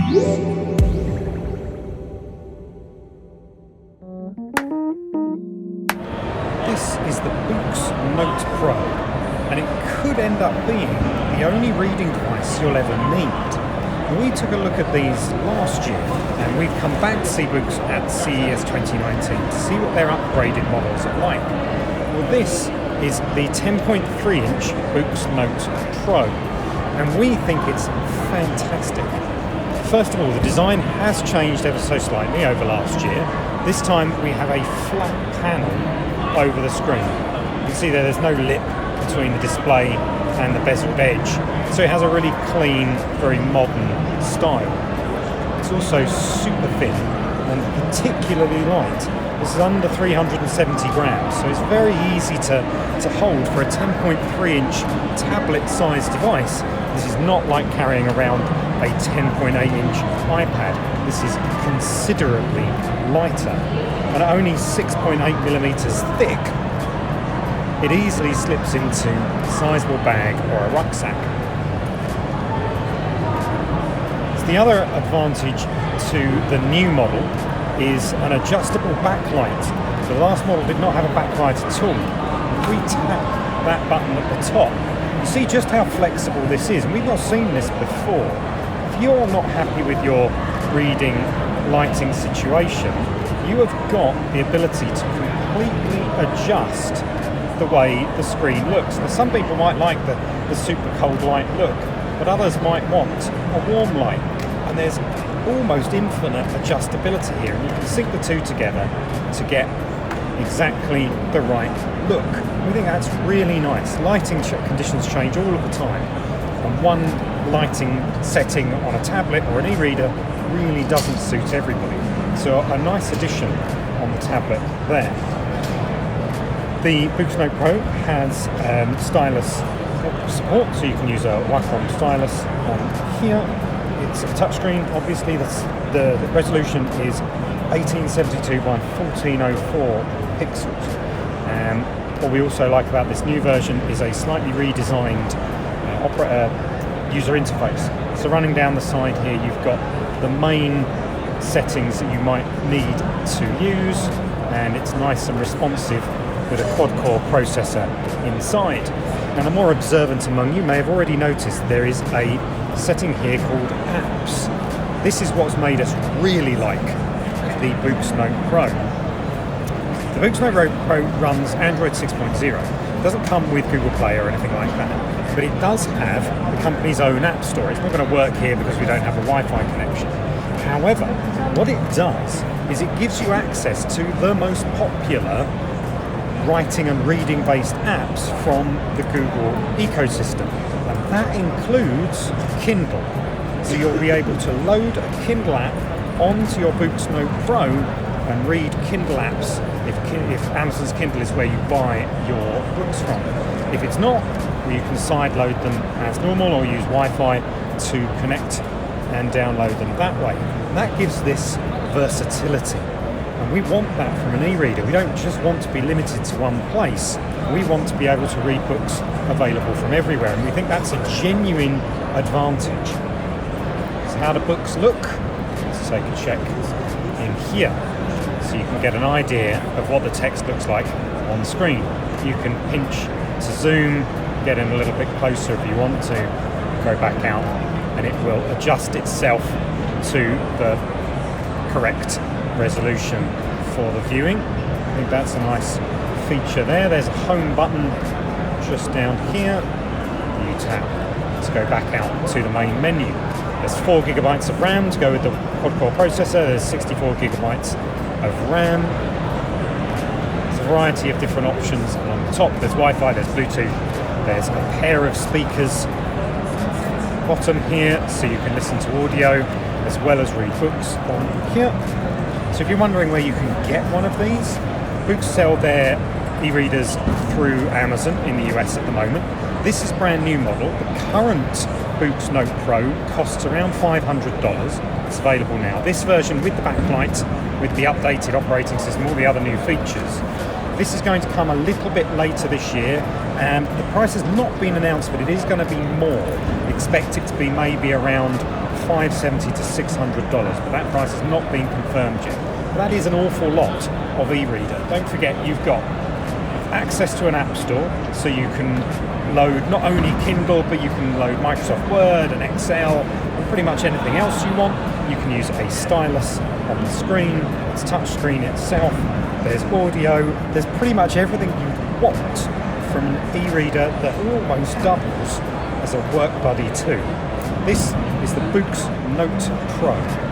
This is the Boox Note Pro, and it could end up being the only reading device you'll ever need. We took a look at these last year, and we've come back to see Boox at CES 2019 to see what their upgraded models are like. Well, this is the 10.3-inch Boox Note Pro, and we think it's fantastic. First of all, the design has changed ever so slightly over last year. This time we have a flat panel over the screen. You can see there's no lip between the display and the bezeled edge, so it has a really clean, very modern style. It's also super thin and particularly light. This is under 370 grams, so it's very easy to hold for a 10.3-inch tablet-sized device. This is not like carrying around a 10.8-inch iPad. This is considerably lighter, and at only 6.8 millimeters thick, it easily slips into a sizable bag or a rucksack. So the other advantage to the new model is an adjustable backlight. The last model did not have a backlight at all. If we tap that button at the top, you see just how flexible this is, and we've not seen this before. If you're not happy with your reading lighting situation, you have got the ability to completely adjust the way the screen looks. Now, some people might like the super cold light look, but others might want a warm light, and there's almost infinite adjustability here, and you can sync the two together to get exactly the right look. We think that's really nice. Lighting conditions change all of the time, and one lighting setting on a tablet or an e-reader really doesn't suit everybody. So a nice addition on the tablet there. The Boox Note Pro has stylus support, so you can use a Wacom stylus on here. It's a touchscreen, obviously. The resolution is 1872 by 1404 pixels. What we also like about this new version is a slightly redesigned user interface. So running down the side here, you've got the main settings that you might need to use, and it's nice and responsive with a quad-core processor inside. Now, the more observant among you may have already noticed there is a setting here called apps. This is what's made us really like the Boox Note Pro. The Boox Note Pro runs Android 6.0. It doesn't come with Google Play or anything like that, but it does have the company's own app store. It's not going to work here because we don't have a Wi-Fi connection. However, what it does is it gives you access to the most popular writing and reading based apps from the Google ecosystem, and that includes Kindle. So you'll be able to load a Kindle app onto your Boox Note Pro and read Kindle apps if Amazon's Kindle is where you buy your books from. If it's not, well, you can sideload them as normal or use Wi-Fi to connect and download them that way. And that gives this versatility. And we want that from an e-reader. We don't just want to be limited to one place. We want to be able to read books available from everywhere, and we think that's a genuine advantage. So how do books look? Let's take a check in here, so you can get an idea of what the text looks like on screen. You can pinch to zoom, get in a little bit closer if you want to, go back out, and it will adjust itself to the correct resolution for the viewing. I think that's a nice feature there. There's a home button just down here. You tap to go back out to the main menu. There's 4 gigabytes of RAM to go with the quad-core processor. There's 64 gigabytes of RAM. There's a variety of different options along the top. There's Wi-Fi, there's Bluetooth, there's a pair of speakers bottom here, so you can listen to audio as well as read books on here. So if you're wondering where you can get one of these, Boox sell their e-readers through Amazon in the US at the moment. This is a brand new model. The current Boox Note Pro costs around $500. It's available now. This version with the backlight, with the updated operating system, all the other new features. This is going to come a little bit later this year, and the price has not been announced, but it is going to be more. Expect it to be maybe around $570 to $600, but that price has not been confirmed yet. That is an awful lot of e-reader. Don't forget, you've got access to an app store, so you can load not only Kindle, but you can load Microsoft Word and Excel and pretty much anything else you want. You can use a stylus on the screen, it's touch screen itself, there's audio, there's pretty much everything you want from an e-reader that almost doubles as a work buddy too. This is the Boox Note Pro.